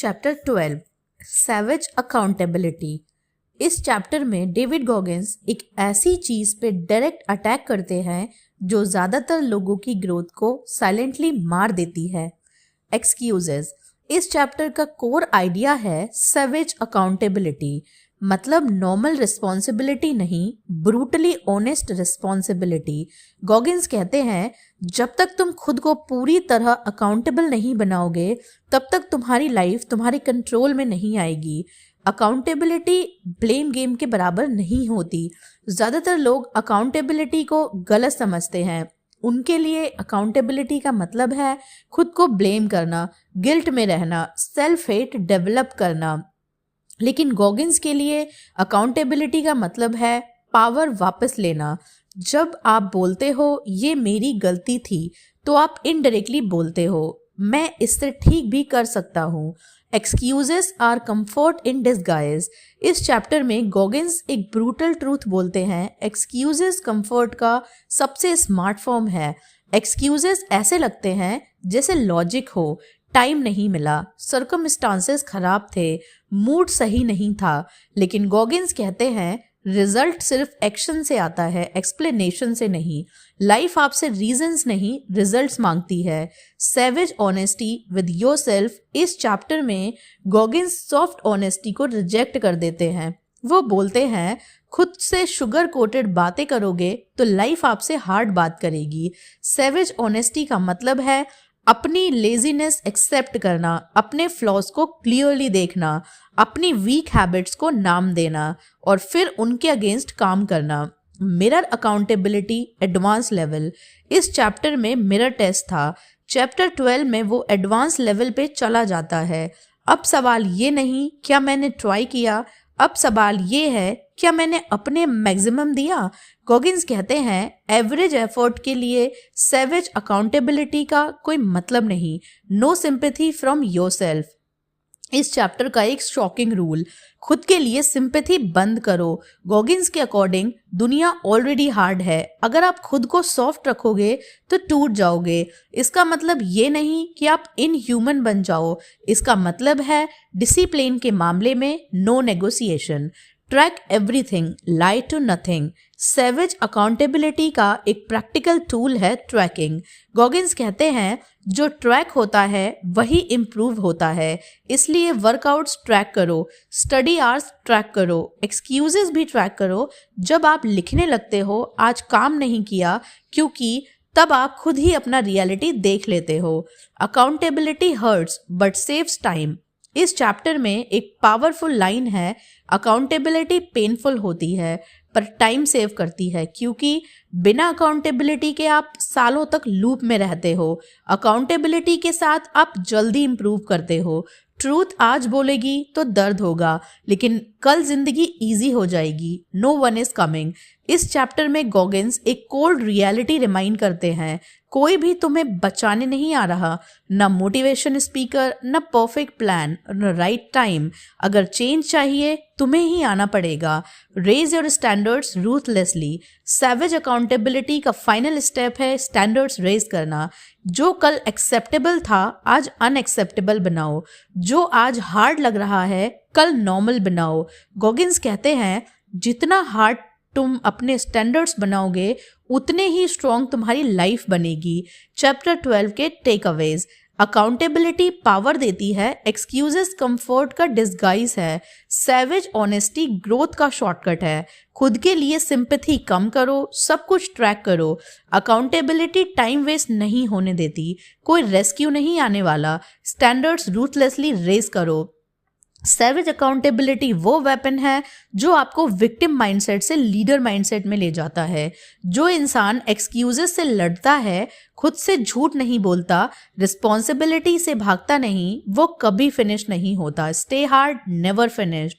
Chapter 12 savage accountability. इस chapter में David Goggins एक ऐसी चीज पे डायरेक्ट अटैक करते हैं जो ज्यादातर लोगों की ग्रोथ को साइलेंटली मार देती है, एक्सक्यूजेस। इस चैप्टर का कोर आइडिया है सैवेज अकाउंटेबिलिटी, मतलब नॉर्मल रिस्पॉन्सिबिलिटी नहीं, ब्रूटली ऑनेस्ट रिस्पॉन्सिबिलिटी। गॉगिंस कहते हैं जब तक तुम खुद को पूरी तरह अकाउंटेबल नहीं बनाओगे तब तक तुम्हारी लाइफ तुम्हारे कंट्रोल में नहीं आएगी। अकाउंटेबिलिटी ब्लेम गेम के बराबर नहीं होती। ज़्यादातर लोग अकाउंटेबिलिटी को गलत समझते हैं। उनके लिए अकाउंटेबिलिटी का मतलब है खुद को ब्लेम करना, गिल्ट में रहना, सेल्फ हेट डेवलप करना। लेकिन गॉगिंस के लिए अकाउंटेबिलिटी का मतलब है पावर वापस लेना। जब आप बोलते हो ये मेरी गलती थी तो आप इनडायरेक्टली बोलते हो मैं इससे ठीक भी कर सकता हूँ। Excuses are comfort in disguise. इस चैप्टर में गॉगिंस एक ब्रूटल ट्रूथ बोलते हैं, एक्सक्यूजेस कंफर्ट का सबसे स्मार्ट फॉर्म है। एक्सक्यूजेस ऐसे लगते हैं जैसे लॉजिक हो, टाइम नहीं मिला, सर्कमस्टांसेस खराब थे, मूड सही नहीं था। लेकिन गॉगिंस कहते हैं रिजल्ट सिर्फ एक्शन से आता है, एक्सप्लेनेशन से नहीं। लाइफ आपसे रीजंस नहीं, रिजल्ट्स मांगती है। Savage honesty with yourself. इस चैप्टर में गॉगिंस सॉफ्ट ऑनेस्टी को रिजेक्ट कर देते हैं। वो बोलते हैं खुद से शुगर कोटेड बातें करोगे तो लाइफ आपसे हार्ड बात करेगी। सैवेज ऑनेस्टी का मतलब है अपनी लेजीनेस एक्सेप्ट करना, अपने फ्लॉज को क्लियरली देखना, अपनी वीक हैबिट्स को नाम देना और फिर उनके अगेंस्ट काम करना। Mirror accountability advance level. इस चैप्टर में मिरर टेस्ट था। चैप्टर 12 में वो एडवांस लेवल पे चला जाता है। अब सवाल ये नहीं क्या मैंने ट्राई किया, अब सवाल ये है क्या मैंने अपने मैक्सिमम दिया। गॉगिंस कहते हैं एवरेज एफर्ट के लिए सैवेज अकाउंटेबिलिटी का कोई मतलब नहीं। No sympathy from yourself. इस चैप्टर का एक शॉकिंग रूल, खुद के लिए सिंपैथी बंद करो। गॉगिंस के अकॉर्डिंग दुनिया ऑलरेडी हार्ड है, अगर आप खुद को सॉफ्ट रखोगे तो टूट जाओगे। इसका मतलब ये नहीं कि आप इनह्यूमन बन जाओ, इसका मतलब है डिसिप्लिन के मामले में no negotiation. Track everything, lie to nothing. Savage accountability का एक प्रैक्टिकल टूल है ट्रैकिंग। गॉगिंस कहते हैं जो ट्रैक होता है वही इम्प्रूव होता है, इसलिए वर्कआउट्स ट्रैक करो, स्टडी आवर्स ट्रैक करो, एक्सक्यूजेस भी ट्रैक करो। जब आप लिखने लगते हो आज काम नहीं किया क्योंकि तब आप खुद ही अपना रियलिटी देख लेते हो। Accountability hurts but saves time. इस चैप्टर में एक पावरफुल लाइन है, अकाउंटेबिलिटी पेनफुल होती है पर टाइम सेव करती है, क्योंकि बिना अकाउंटेबिलिटी के आप सालों तक लूप में रहते हो। अकाउंटेबिलिटी के साथ आप जल्दी इंप्रूव करते हो। ट्रूथ आज बोलेगी तो दर्द होगा, लेकिन कल जिंदगी इजी हो जाएगी। No one is coming. इस चैप्टर में गॉगिंस एक कोल्ड रियलिटी रिमाइंड करते हैं, कोई भी तुम्हें बचाने नहीं आ रहा, न मोटिवेशन स्पीकर, न परफेक्ट प्लान, न राइट टाइम। अगर चेंज चाहिए तुम्हें ही आना पड़ेगा। Raise your standards ruthlessly. Savage accountability का फाइनल स्टेप है स्टैंडर्ड्स रेज करना। जो कल एक्सेप्टेबल था आज अनएक्सेप्टेबल बनाओ, जो आज हार्ड लग रहा है कल नॉर्मल बनाओ। गॉगिंस कहते हैं जितना हार्ड तुम अपने स्टैंडर्ड्स बनाओगे उतने ही स्ट्रॉन्ग तुम्हारी लाइफ बनेगी। चैप्टर 12 के टेक अवेज। अकाउंटेबिलिटी पावर देती है, एक्सक्यूजेस कंफर्ट का डिस्गाइज है, सैवेज ऑनेस्टी ग्रोथ का शॉर्टकट है। खुद के लिए सिंपैथी कम करो, सब कुछ ट्रैक करो। अकाउंटेबिलिटी टाइम वेस्ट नहीं होने देती, कोई रेस्क्यू नहीं आने वाला। स्टैंडर्ड्स रूथलेसली रेज करो। सैवेज अकाउंटेबिलिटी वो वेपन है जो आपको विक्टिम माइंडसेट से लीडर माइंडसेट में ले जाता है। जो इंसान एक्सक्यूजेस से लड़ता है, खुद से झूठ नहीं बोलता, रिस्पॉन्सिबिलिटी से भागता नहीं, वो कभी फिनिश नहीं होता। Stay hard, never finished.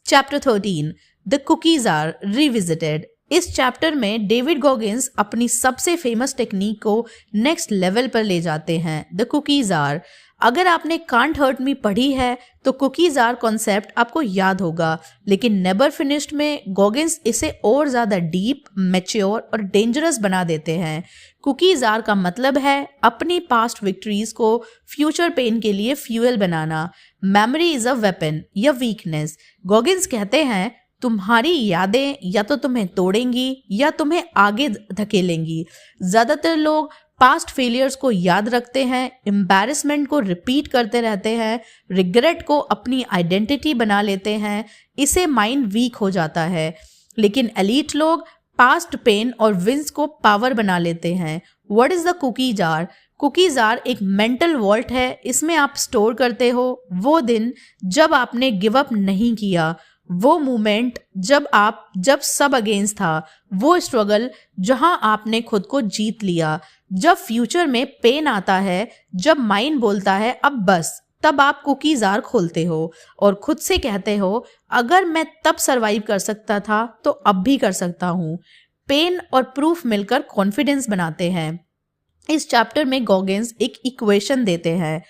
Chapter 13 the cookies are revisited. इस चैप्टर में डेविड गॉगिंस अपनी सबसे फेमस टेक्निक को नेक्स्ट लेवल पर ले जाते हैं, द कुकीज आर। अगर आपने कांट हर्ट मी पढ़ी है तो कुकीज आर कॉन्सेप्ट आपको याद होगा, लेकिन नेवर फिनिश्ड में गॉगिंस इसे और ज्यादा डीप, मैच्योर और डेंजरस बना देते हैं। कुकीज आर का मतलब है अपनी पास्ट विक्ट्रीज को फ्यूचर पेन के लिए fuel banana. Memory is a weapon या वीकनेस। गॉगिन्स कहते हैं तुम्हारी यादें या तो तुम्हें तोड़ेंगी या तुम्हें आगे धकेलेंगी। ज्यादातर लोग पास्ट फेलियर्स को याद रखते हैं, एम्बैरेसमेंट को रिपीट करते रहते हैं, रिग्रेट को अपनी आइडेंटिटी बना लेते हैं। इसे माइंड वीक हो जाता है। लेकिन एलीट लोग पास्ट पेन और विंस को पावर बना लेते हैं। What is the cookie jar? Cookie jar एक मेंटल वॉल्ट है। इसमें आप स्टोर करते हो वो दिन जब आपने गिव अप नहीं किया, वो मोमेंट जब सब अगेंस्ट था, वो स्ट्रगल जहां आपने खुद को जीत लिया। जब फ्यूचर में पेन आता है, जब माइंड बोलता है अब बस, तब आप कुकी जार खोलते हो और खुद से कहते हो अगर मैं तब सरवाइव कर सकता था तो अब भी कर सकता हूँ। पेन और प्रूफ मिलकर कॉन्फिडेंस बनाते हैं। इस चैप्टर में गॉगिन्स एक इक्वेशन देते हैं,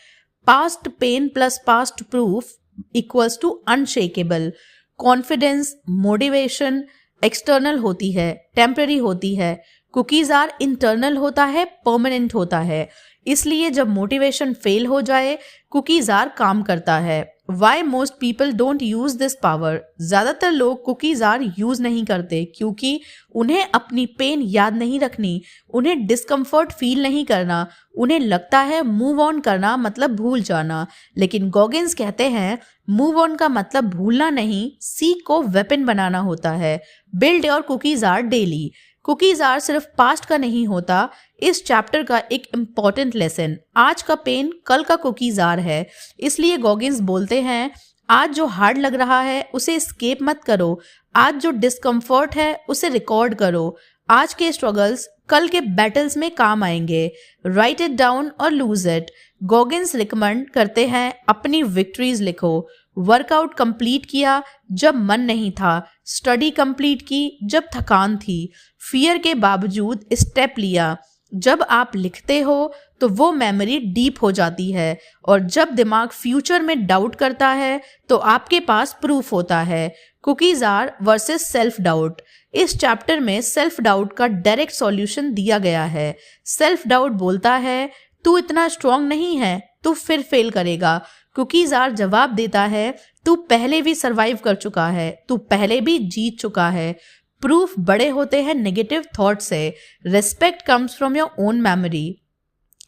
past pain plus past proof equals to unshakeable. Confidence, motivation external होती है, टेम्पररी होती है। कुकीज आर इंटरनल होता है, परमानेंट होता है। इसलिए जब मोटिवेशन फेल हो जाए, कुकीज आर काम करता है। Why most people don't use this power? ज्यादातर लोग कुकीज आर यूज नहीं करते क्योंकि उन्हें अपनी पेन याद नहीं रखनी, उन्हें डिस्कम्फर्ट फील नहीं करना, उन्हें लगता है मूव ऑन करना मतलब भूल जाना। लेकिन गॉगिन्स कहते हैं मूव ऑन का मतलब भूलना नहीं, सीख को वेपन बनाना होता है। Build your cookies are daily. Cookies are सिर्फ पास्ट का नहीं होता। इस चैप्टर का एक इम्पॉर्टेंट लेसन, आज का पेन कल का कुकीज आर है। इसलिए गॉगिन्स बोलते हैं आज जो हार्ड लग रहा है उसे स्केप मत करो, आज जो डिस्कम्फर्ट है उसे रिकॉर्ड करो। आज के स्ट्रगल्स कल के बैटल्स में काम आएंगे। राइट इट डाउन और लूज इट। गॉगिन्स रिकमेंड करते हैं अपनी विक्ट्रीज लिखो। वर्कआउट कंप्लीट किया जब मन नहीं था, स्टडी कंप्लीट की जब थकान थी, फियर के बावजूद स्टेप लिया। जब आप लिखते हो तो वो मेमोरी डीप हो जाती है और जब दिमाग फ्यूचर में डाउट करता है तो आपके पास प्रूफ होता है। Cookies R versus self doubt. इस चैप्टर में सेल्फ डाउट का डायरेक्ट सॉल्यूशन दिया गया है। सेल्फ डाउट बोलता है तू इतना स्ट्रांग नहीं है, तू फिर फेल करेगा। कुकीज आर जवाब देता है तू पहले भी सरवाइव कर चुका है, तू पहले भी जीत चुका है। प्रूफ बड़े होते हैं नेगेटिव थॉट से। Respect comes from your own memory.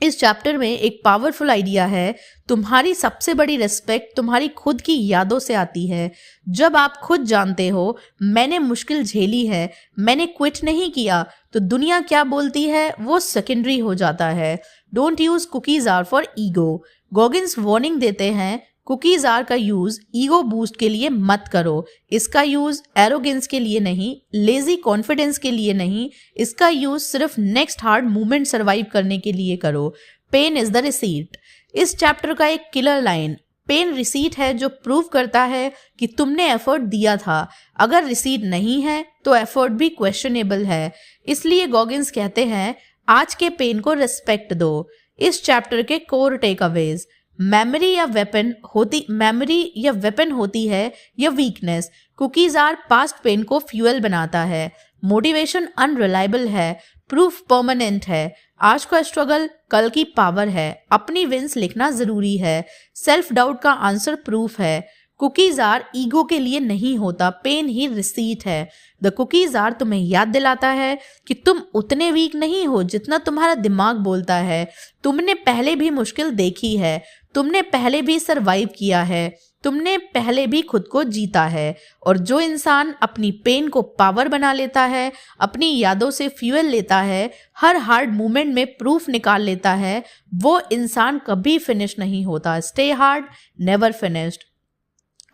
इस चैप्टर में एक पावरफुल आइडिया है, तुम्हारी सबसे बड़ी रिस्पेक्ट तुम्हारी खुद की यादों से आती है। जब आप खुद जानते हो मैंने मुश्किल झेली है, मैंने क्विट नहीं किया, तो दुनिया क्या बोलती है वो सेकेंडरी हो जाता है। Don't use cookies are for ego. Goggins warning देते हैं कुकीज आर का यूज ईगो बूस्ट के लिए मत करो। इसका यूज एरोगेंस के लिए नहीं, लेजी कॉन्फिडेंस के लिए नहीं, इसका यूज सिर्फ नेक्स्ट हार्ड मूवमेंट सरवाइव करने के लिए करो। Pain is the receipt. इस चैप्टर का एक किलर लाइन, पेन रिसीट है जो प्रूव करता है कि तुमने एफर्ट दिया था। अगर रिसीट नहीं है तो एफर्ट भी क्वेश्चनेबल है। इसलिए गॉगिन्स कहते हैं आज के पेन को रिस्पेक्ट दो। इस चैप्टर के कोर टेक अवेज, मेमोरी या वेपन होती है या weakness. Cookies are past pain को फ्यूल बनाता है। मोटिवेशन अनरिलायबल है, प्रूफ परमानेंट है। आज का स्ट्रगल कल की पावर है। अपनी विंस लिखना जरूरी है। सेल्फ डाउट का आंसर प्रूफ है। कुकीज आर ईगो के लिए नहीं होता, पेन ही रिसीट है। द कुकीज आर तुम्हें याद दिलाता है कि तुम उतने वीक नहीं हो जितना तुम्हारा दिमाग बोलता है। तुमने पहले भी मुश्किल देखी है, तुमने पहले भी सरवाइव किया है, तुमने पहले भी खुद को जीता है। और जो इंसान अपनी पेन को पावर बना लेता है, अपनी यादों से फ्यूल लेता है, हर हार्ड मोमेंट में प्रूफ निकाल लेता है, वो इंसान कभी फिनिश नहीं होता। Stay hard, never finished.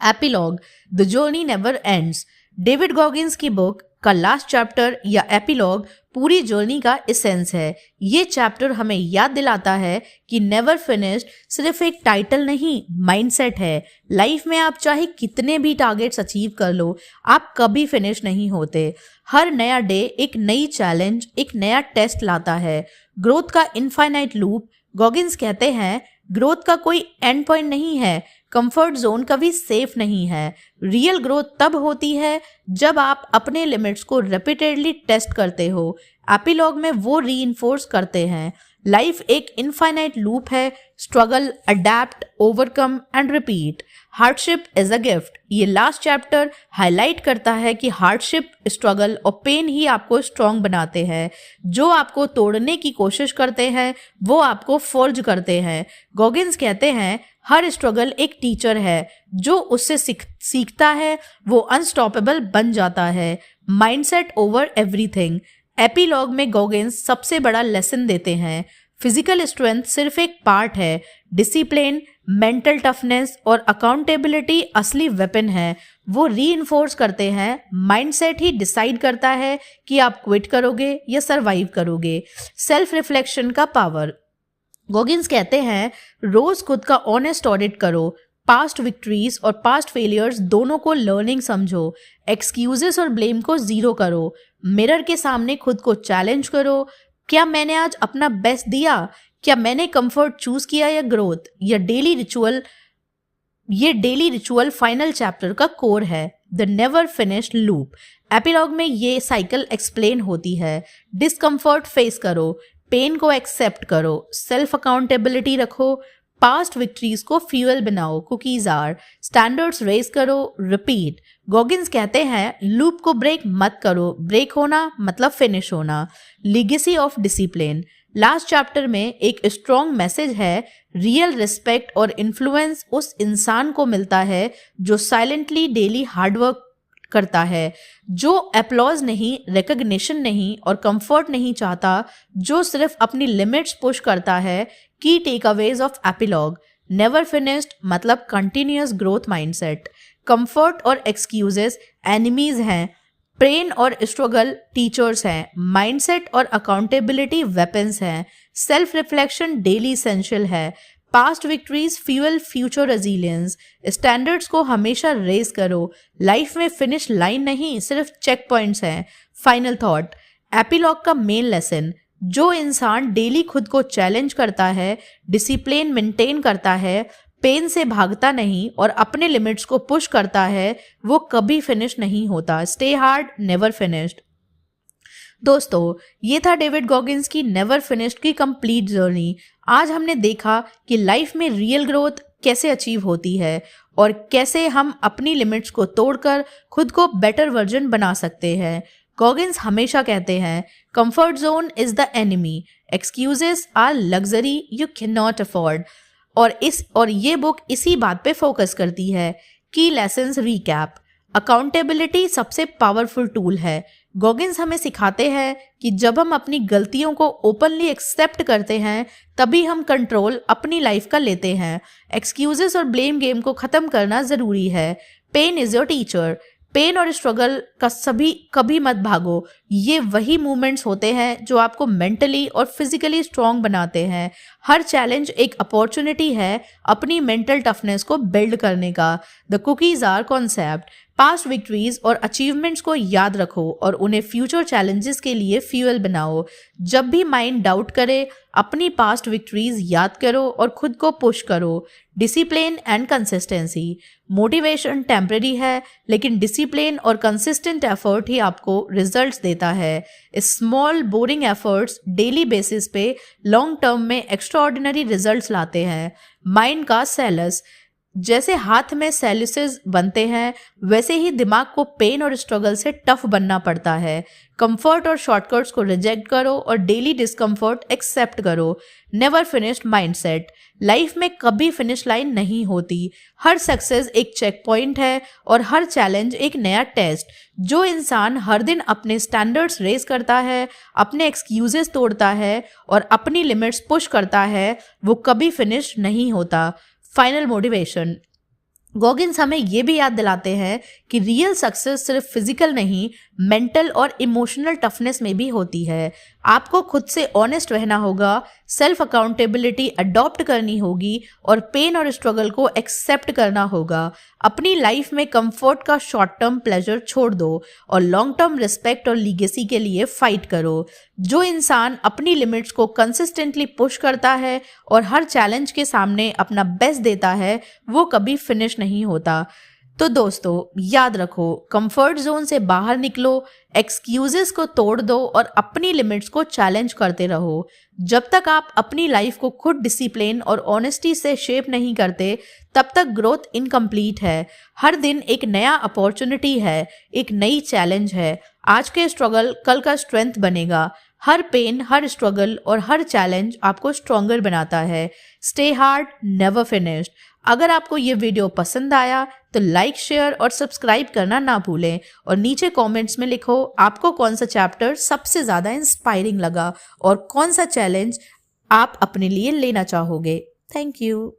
Epilogue, the journey never ends. David Goggins की बुक का लास्ट चैप्टर या एपिलॉग पूरी जर्नी का एसेंस है। ये चैप्टर हमें याद दिलाता है कि नेवर फिनिश्ड सिर्फ एक टाइटल नहीं, माइंडसेट है। लाइफ में आप चाहे कितने भी टारगेट्स अचीव कर लो, आप कभी फिनिश नहीं होते। हर नया डे एक नई चैलेंज, एक नया टेस्ट लाता है। ग्रोथ का इनफाइनाइट लूप। गॉगिन्स कहते हैं ग्रोथ का कोई एंड पॉइंट नहीं है, कंफर्ट जोन कभी सेफ नहीं है। रियल ग्रोथ तब होती है जब आप अपने लिमिट्स को रिपीटेडली टेस्ट करते हो। एपिलॉग में वो रीइंफोर्स करते हैं, लाइफ एक इनफाइनाइट लूप है, struggle, adapt, overcome and repeat. Hardship is a gift. ये लास्ट चैप्टर हाईलाइट करता है कि हार्डशिप, स्ट्रगल और पेन ही आपको स्ट्रांग बनाते हैं। जो आपको तोड़ने की कोशिश करते हैं वो आपको फोर्ज करते हैं। गॉगिन्स कहते हैं हर स्ट्रगल एक टीचर है, जो उससे सीखता है वो अनस्टॉपेबल बन जाता है। Mindset over everything. एपिलॉग में गॉगिन्स सबसे बड़ा लेसन देते हैं, फिजिकल स्ट्रेंथ सिर्फ एक पार्ट है, डिसिप्लिन, मेंटल टफनेस और अकाउंटेबिलिटी असली वेपन है। वो रीइंफोर्स करते हैं माइंडसेट ही डिसाइड करता है कि आप क्विट करोगे या सरवाइव करोगे। सेल्फ रिफ्लेक्शन का पावर। गॉगिन्स कहते हैं रोज खुद का ऑनेस्ट ऑडिट करो, पास्ट विक्ट्रीज और पास्ट फेलियर्स दोनों को लर्निंग समझो, एक्सक्यूजेस और ब्लेम को जीरो करो, मिरर के सामने खुद को चैलेंज करो, क्या मैंने आज अपना बेस्ट दिया, क्या मैंने कंफर्ट चूज किया या ग्रोथ। ये डेली रिचुअल फाइनल चैप्टर का कोर है, the never finished loop. Epilogue में ये साइकिल एक्सप्लेन होती है। डिस्कम्फर्ट फेस करो, पेन को एक्सेप्ट करो, सेल्फ अकाउंटेबिलिटी रखो, पास्ट विक्ट्रीज को फ्यूल बनाओ, कुकीज आर, स्टैंडर्ड्स रेज करो, रिपीट। गॉगिन्स कहते हैं लूप को ब्रेक मत करो, ब्रेक होना मतलब फिनिश होना। Legacy of discipline. Last chapter में एक स्ट्रॉन्ग मैसेज है, रियल रिस्पेक्ट और इन्फ्लुएंस उस इंसान को मिलता है जो साइलेंटली डेली हार्डवर्क करता है, जो अपलॉज नहीं, रिकग्निशन नहीं और कंफर्ट नहीं चाहता, जो सिर्फ अपनी लिमिट्स पुश करता है। की takeaways of epilogue. Never finished मतलब कंटिन्यूअस ग्रोथ माइंडसेट। कंफर्ट और एक्सक्यूजेस एनिमीज हैं, पेन और स्ट्रगल टीचर्स हैं, माइंडसेट और अकाउंटेबिलिटी वेपन्स हैं, सेल्फ रिफ्लेक्शन डेली इसेंशियल है, past victories fuel future resilience, standards को हमेशा रेज करो, लाइफ में फिनिश लाइन नहीं सिर्फ चेक पॉइंट्स हैं। Final thought. एपिलॉग का मेन लेसन, जो इंसान डेली खुद को चैलेंज करता है, डिसिप्लिन मेंटेन करता है, पेन से भागता नहीं और अपने लिमिट्स को पुश करता है, वो कभी फिनिश नहीं होता। Stay hard, never finished. दोस्तों, ये था डेविड गॉगिन्स की नेवर फिनिश्ड की कंप्लीट जर्नी। आज हमने देखा कि लाइफ में रियल ग्रोथ कैसे अचीव होती है और कैसे हम अपनी लिमिट्स को तोड़कर खुद को बेटर वर्जन बना सकते हैं। गॉगिन्स हमेशा कहते हैं comfort zone is the enemy, excuses are luxury you can not afford. और ये बुक इसी बात पे फोकस करती है। की लेसन्स रीकैप। अकाउंटेबिलिटी सबसे पावरफुल टूल है। गॉगिन्स हमें सिखाते हैं कि जब हम अपनी गलतियों को ओपनली एक्सेप्ट करते हैं तभी हम कंट्रोल अपनी लाइफ का लेते हैं। एक्सक्यूजेस और ब्लेम गेम को खत्म करना जरूरी है। Pain is your teacher. Pain और स्ट्रगल का कभी मत भागो, ये वही मूवमेंट्स होते हैं जो आपको मेंटली और फिजिकली स्ट्रांग बनाते हैं। हर चैलेंज एक अपॉर्चुनिटी है अपनी मेंटल टफनेस को बिल्ड करने का। The cookies are concept. Past victories और अचीवमेंट्स को याद रखो और उन्हें फ्यूचर चैलेंजेस के लिए फ्यूल बनाओ। जब भी माइंड डाउट करे, अपनी पास्ट विक्ट्रीज याद करो और खुद को पुश करो। Discipline and consistency. Motivation temporary है, लेकिन डिसिप्लिन और कंसिस्टेंट एफर्ट ही आपको रिजल्ट्स देता है। Small boring efforts daily basis पे लॉन्ग टर्म में एक्स्ट्राऑर्डिनरी रिजल्ट्स लाते हैं। माइंड का सेलस। जैसे हाथ में सेल्यूसेस बनते हैं, वैसे ही दिमाग को पेन और स्ट्रगल से टफ बनना पड़ता है। कंफर्ट और शॉर्टकट्स को रिजेक्ट करो और डेली डिस्कम्फर्ट एक्सेप्ट करो। Never finished mindset. लाइफ में कभी फिनिश लाइन नहीं होती। हर सक्सेस एक चेक पॉइंट है और हर चैलेंज एक नया टेस्ट। जो इंसान हर दिन अपने स्टैंडर्ड्स रेज करता है, अपने एक्सक्यूजेस तोड़ता है और अपनी लिमिट्स पुश करता है, वो कभी फिनिश नहीं होता। Final motivation. गॉगिन्स हमें ये भी याद दिलाते हैं कि रियल सक्सेस सिर्फ फिजिकल नहीं, मेंटल और इमोशनल टफनेस में भी होती है। आपको खुद से ऑनेस्ट रहना होगा, सेल्फ अकाउंटेबिलिटी अडॉप्ट करनी होगी और पेन और स्ट्रगल को एक्सेप्ट करना होगा। अपनी लाइफ में कंफर्ट का शॉर्ट टर्म प्लेजर छोड़ दो और लॉन्ग टर्म रिस्पेक्ट और लीगेसी के लिए फाइट करो। जो इंसान अपनी लिमिट्स को कंसिस्टेंटली पुश करता है और हर चैलेंज के सामने अपना बेस्ट देता है, वो कभी फिनिश नहीं होता। तो दोस्तों याद रखो, कंफर्ट जोन से बाहर निकलो, एक्सक्यूजेस को तोड़ दो और अपनी लिमिट्स को चैलेंज करते रहो। जब तक आप अपनी लाइफ को खुद डिसिप्लिन और ऑनेस्टी से शेप नहीं करते, तब तक ग्रोथ इनकम्प्लीट है। हर दिन एक नया अपॉर्चुनिटी है, एक नई चैलेंज है। आज के स्ट्रगल कल का स्ट्रेंथ बनेगा। हर पेन, हर स्ट्रगल और हर चैलेंज आपको स्ट्रॉन्गर बनाता है। Stay hard, never finished. अगर आपको ये वीडियो पसंद आया तो लाइक, शेयर और सब्सक्राइब करना ना भूलें और नीचे कमेंट्स में लिखो आपको कौन सा चैप्टर सबसे ज़्यादा इंस्पायरिंग लगा और कौन सा चैलेंज आप अपने लिए लेना चाहोगे। Thank you.